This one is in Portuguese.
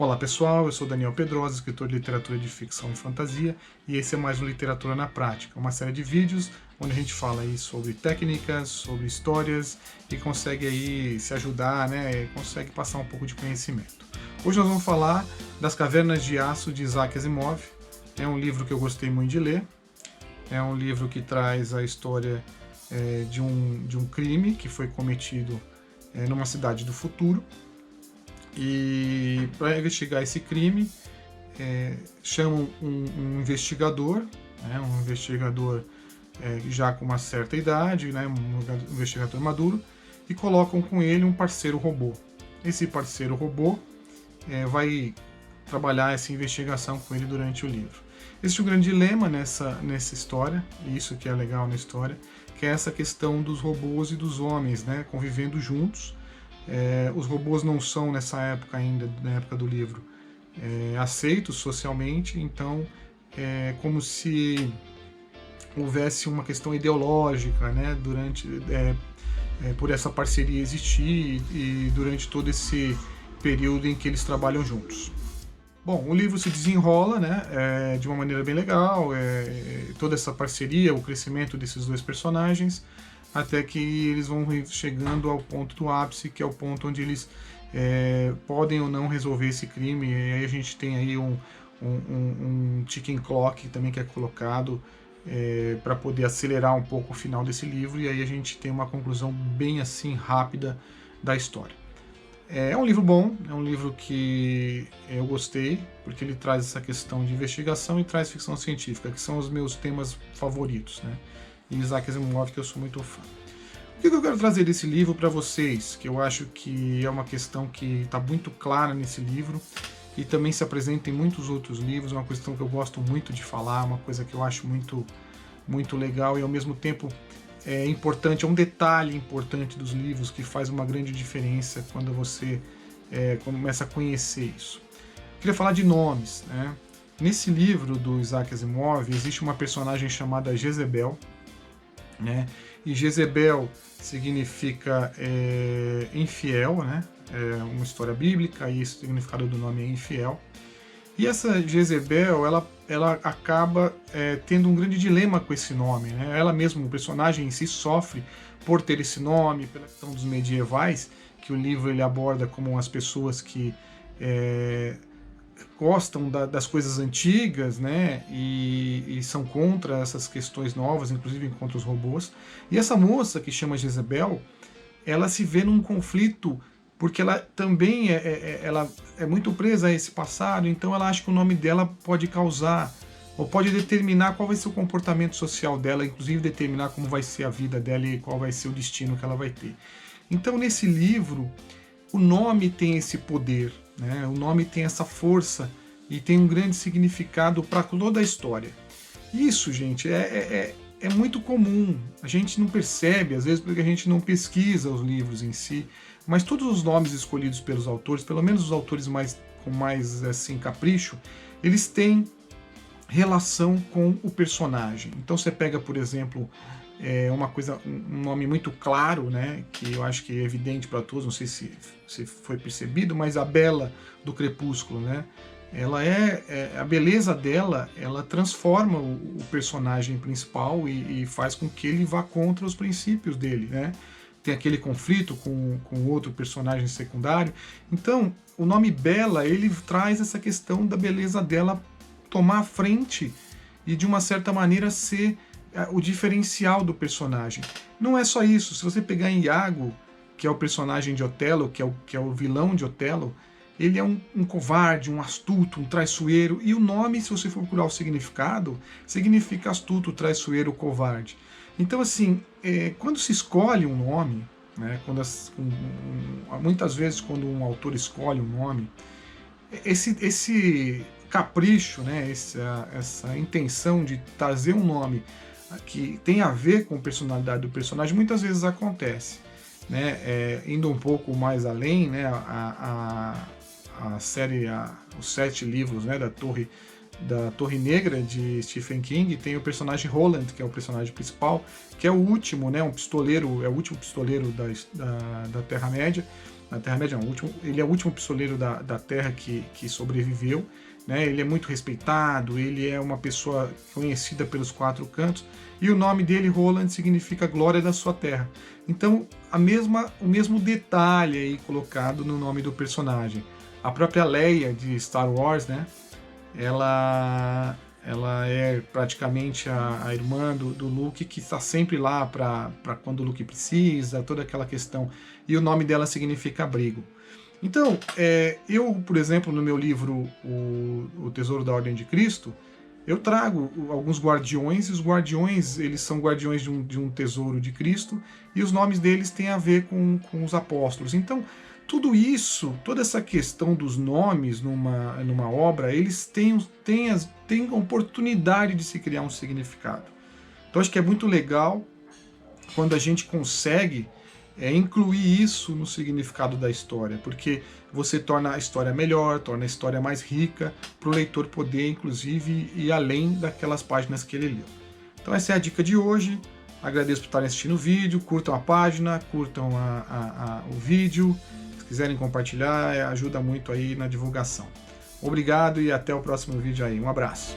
Olá pessoal, eu sou Daniel Pedrosa, escritor de literatura de ficção e fantasia, e esse é mais um Literatura na Prática, uma série de vídeos onde a gente fala aí sobre técnicas, sobre histórias e consegue aí se ajudar, né, e consegue passar um pouco de conhecimento. Hoje nós vamos falar das Cavernas de Aço de Isaac Asimov. É um livro que eu gostei muito de ler, é um livro que traz a história de um crime que foi cometido numa cidade do futuro. E para investigar esse crime, chamam um investigador, né, um investigador já com uma certa idade, né, um investigador maduro, e colocam com ele um parceiro robô. Esse parceiro robô vai trabalhar essa investigação com ele durante o livro. Existe um grande dilema nessa história, e isso que é legal na história, que é essa questão dos robôs e dos homens, né, convivendo juntos. Os robôs não são, nessa época ainda, na época do livro, aceitos socialmente, então é como se houvesse uma questão ideológica, né, por essa parceria existir e durante todo esse período em que eles trabalham juntos. Bom, o livro se desenrola, né, de uma maneira bem legal, toda essa parceria, o crescimento desses dois personagens, até que eles vão chegando ao ponto do ápice, que é o ponto onde eles podem ou não resolver esse crime. E aí a gente tem aí um ticking clock também que é colocado para poder acelerar um pouco o final desse livro, e aí a gente tem uma conclusão bem assim rápida da história. É um livro bom, é um livro que eu gostei, porque ele traz essa questão de investigação e traz ficção científica, que são os meus temas favoritos, né? E Isaac Asimov, que eu sou muito fã. O que eu quero trazer desse livro para vocês, que eu acho que é uma questão que está muito clara nesse livro e também se apresenta em muitos outros livros, é uma questão que eu gosto muito de falar, uma coisa que eu acho muito, muito legal e ao mesmo tempo é importante, é um detalhe importante dos livros que faz uma grande diferença quando você começa a conhecer isso. Eu queria falar de nomes, né? Nesse livro do Isaac Asimov existe uma personagem chamada Jezebel, né? E Jezebel significa infiel, né? É uma história bíblica e o significado do nome é infiel. E essa Jezebel, ela acaba tendo um grande dilema com esse nome, né? Ela mesma, o personagem em si, sofre por ter esse nome, pela questão dos medievais, que o livro ele aborda como as pessoas que gostam das coisas antigas, né, e são contra essas questões novas, inclusive contra os robôs. E essa moça que chama Jezebel, ela se vê num conflito porque ela também ela é muito presa a esse passado, então ela acha que o nome dela pode causar ou pode determinar qual vai ser o comportamento social dela, inclusive determinar como vai ser a vida dela e qual vai ser o destino que ela vai ter. Então nesse livro o nome tem esse poder, né? O nome tem essa força e tem um grande significado para toda a história. Isso, gente, é muito comum. A gente não percebe, às vezes, porque a gente não pesquisa os livros em si, mas todos os nomes escolhidos pelos autores, pelo menos os autores com mais assim, capricho, eles têm relação com o personagem. Então você pega, por exemplo, um nome muito claro, né, que eu acho que é evidente para todos, não sei se foi percebido, mas a Bela do Crepúsculo, né, ela a beleza dela, ela transforma o personagem principal e faz com que ele vá contra os princípios dele, né? Tem aquele conflito com outro personagem secundário. Então, o nome Bela, ele traz essa questão da beleza dela tomar a frente e de uma certa maneira ser o diferencial do personagem. Não é só isso. Se você pegar em Iago, que é o personagem de Otelo, que é o vilão de Otelo, ele é um covarde, um astuto, um traiçoeiro, e o nome, se você for procurar o significado, significa astuto, traiçoeiro, covarde. Então, assim, quando se escolhe um nome, né, muitas vezes quando um autor escolhe um nome, esse capricho, né, essa intenção de trazer um nome que tem a ver com a personalidade do personagem, muitas vezes acontece, né? Indo um pouco mais além, né, a série, os 7 livros, né, da Torre Negra de Stephen King, tem o personagem Roland, que é o personagem principal, que é o último, né, um pistoleiro, é o último pistoleiro da Terra-média, na Terra-média não, ele é o último pistoleiro da Terra que sobreviveu, né? Ele é muito respeitado, ele é uma pessoa conhecida pelos quatro cantos, e o nome dele, Roland, significa glória da sua terra. Então, o mesmo detalhe aí colocado no nome do personagem. A própria Leia de Star Wars, né? Ela é praticamente a irmã do Luke, que está sempre lá para quando o Luke precisa, toda aquela questão. E o nome dela significa abrigo. Então, eu, por exemplo, no meu livro O Tesouro da Ordem de Cristo, eu trago alguns guardiões, e os guardiões, eles são guardiões de um tesouro de Cristo, e os nomes deles têm a ver com os apóstolos. Então, tudo isso, toda essa questão dos nomes numa obra, eles têm oportunidade de se criar um significado. Então, acho que é muito legal quando a gente consegue incluir isso no significado da história, porque você torna a história melhor, torna a história mais rica, para o leitor poder, inclusive, ir além daquelas páginas que ele leu. Então essa é a dica de hoje. Agradeço por estarem assistindo o vídeo, curtam a página, curtam o vídeo. Se quiserem compartilhar, ajuda muito aí na divulgação. Obrigado e até o próximo vídeo aí. Um abraço.